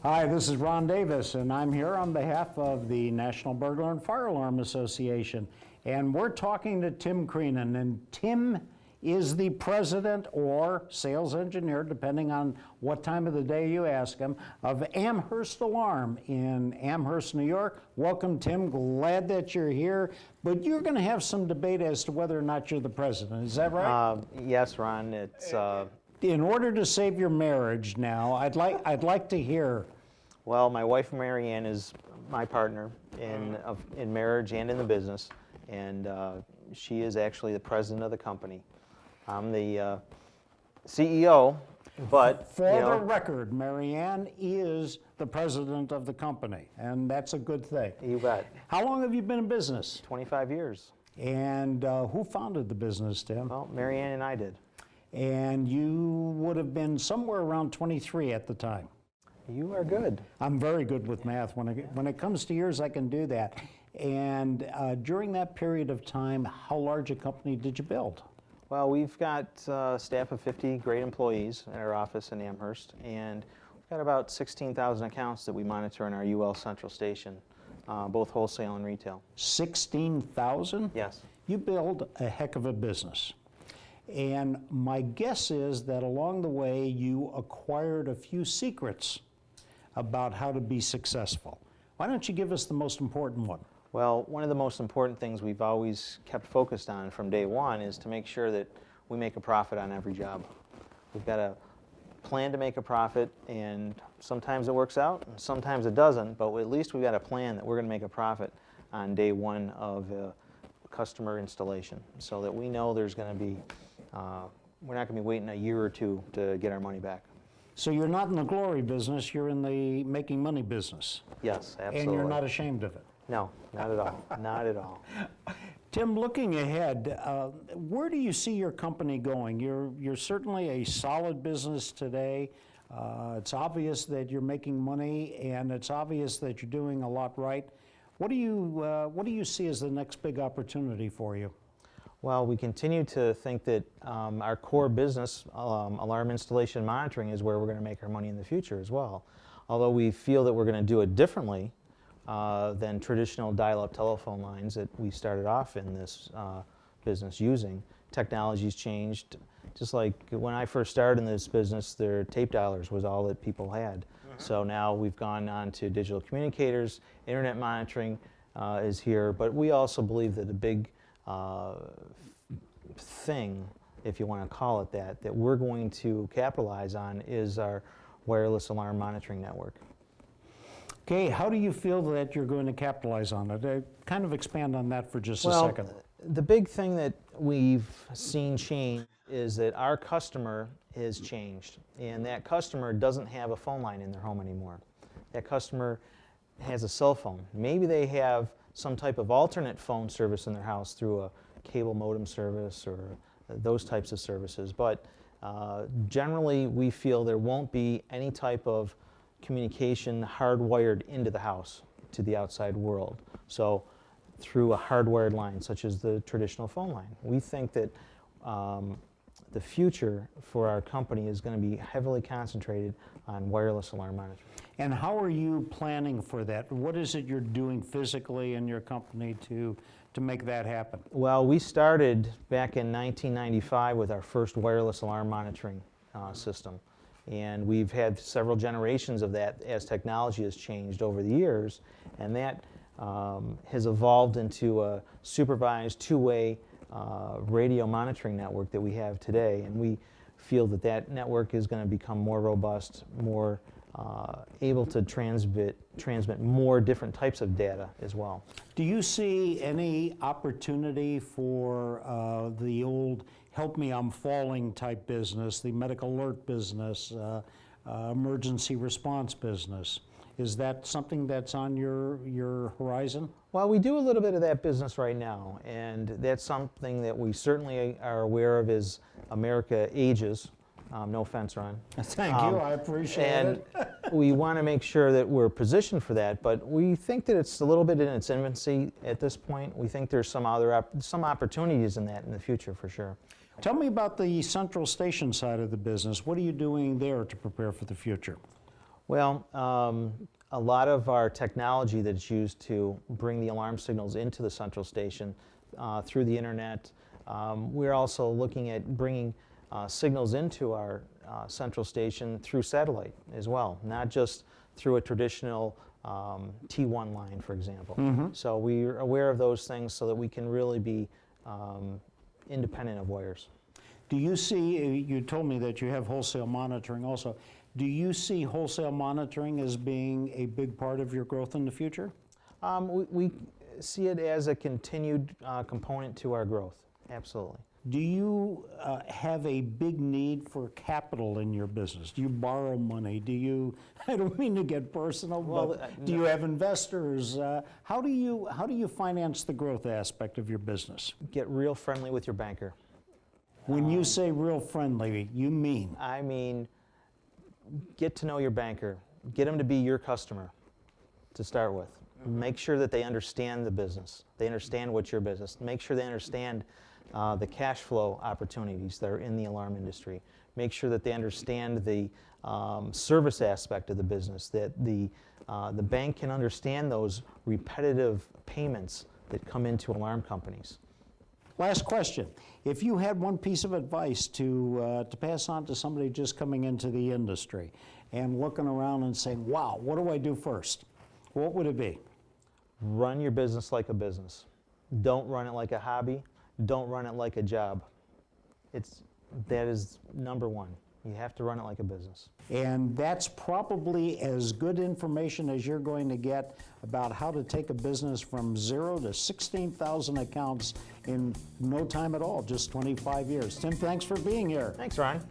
Hi, this is Ron Davis, and I'm here on behalf of the National Burglar and Fire Alarm Association. And we're talking to Tim Creenan, and Tim is the president or sales engineer, depending on what time of the day you ask him, of Amherst Alarm in Amherst, New York. Welcome, Tim. Glad that you're here. But you're going to have some debate as to whether or not you're the president. Is that right? Yes, Ron. It's in order to save your marriage now, I'd like to hear. Well, my wife Mary Ann is my partner in marriage and in the business, and she is actually the president of the company. I'm the CEO, but for the record, Mary Ann is the president of the company, and that's a good thing. You bet. How long have you been in business? 25 years. And who founded the business, Tim? Well, Mary Ann and I did. And you would have been somewhere around 23 at the time. You are good. I'm very good with math. When it comes to years, I can do that. And during that period of time, how large a company did you build? Well, we've got a staff of 50 great employees in our office in Amherst, and we've got about 16,000 accounts that we monitor in our UL Central Station, both wholesale and retail. 16,000? Yes. You build a heck of a business. And my guess is that along the way you acquired a few secrets about how to be successful. Why don't you give us the most important one? Well, one of the most important things we've always kept focused on from day one is to make sure that we make a profit on every job. We've got a plan to make a profit, and sometimes it works out, and sometimes it doesn't, but at least we've got a plan that we're going to make a profit on day one of a customer installation, so that we know there's going to be, we're not going to be waiting a year or two to get our money back. So you're not in the glory business, you're in the making money business. Yes, absolutely. And you're not ashamed of it. No, not at all. Not at all. Tim, looking ahead, where do you see your company going? You're certainly a solid business today. It's obvious that you're making money, and it's obvious that you're doing a lot right. What do you see as the next big opportunity for you? Well, we continue to think that our core business, alarm installation and monitoring, is where we're going to make our money in the future as well. Although we feel that we're going to do it differently than traditional dial-up telephone lines that we started off in this business using. Technology's changed. Just like when I first started in this business, their tape dialers was all that people had. So now we've gone on to digital communicators, internet monitoring is here, but we also believe that a big thing, if you want to call it that we're going to capitalize on is our wireless alarm monitoring network. Okay, how do you feel that you're going to capitalize on it? Kind of expand on that for just a second. The big thing that we've seen change is that our customer has changed, and that customer doesn't have a phone line in their home anymore. That customer has a cell phone. Maybe they have some type of alternate phone service in their house through a cable modem service or those types of services, but generally we feel there won't be any type of communication hardwired into the house to the outside world. So through a hardwired line such as the traditional phone line. We think that the future for our company is going to be heavily concentrated on wireless alarm monitoring. And how are you planning for that? What is it you're doing physically in your company to make that happen? Well, we started back in 1995 with our first wireless alarm monitoring system. And we've had several generations of that as technology has changed over the years. And that has evolved into a supervised two-way radio monitoring network that we have today. And we feel that that network is going to become more robust, more able to transmit more different types of data as well. Do you see any opportunity for the old help me I'm falling type business, the medical alert business, emergency response business? Is that something that's on your horizon? Well, we do a little bit of that business right now, and that's something that we certainly are aware of as America ages. No offense, Ron. Thank you, I appreciate it. And we want to make sure that we're positioned for that, but we think that it's a little bit in its infancy at this point. We think there's some opportunities in that in the future for sure. Tell me about the central station side of the business. What are you doing there to prepare for the future? Well, a lot of our technology that's used to bring the alarm signals into the central station through the internet. We're also looking at bringing signals into our central station through satellite as well, not just through a traditional T1 line, for example. So we're aware of those things so that we can really be independent of wires. Do you see, you told me that you have wholesale monitoring also. Do you see wholesale monitoring as being a big part of your growth in the future? We see it as a continued component to our growth, absolutely. Do you have a big need for capital in your business? Do you borrow money? Do you, I don't mean to get personal, but do you have investors? How do you finance the growth aspect of your business? Get real friendly with your banker. When you say real friendly, you mean? I mean, get to know your banker. Get them to be your customer to start with. Make sure that they understand the business. They understand what's your business. Make sure they understand the cash flow opportunities that are in the alarm industry. Make sure that they understand the service aspect of the business, that the bank can understand those repetitive payments that come into alarm companies. Last question. If you had one piece of advice to pass on to somebody just coming into the industry and looking around and saying, wow, what do I do first? What would it be? Run your business like a business. Don't run it like a hobby. Don't run it like a job. That is number one. You have to run it like a business. And that's probably as good information as you're going to get about how to take a business from 0 to 16,000 accounts in no time at all, just 25 years. Tim, thanks for being here. Thanks, Ron.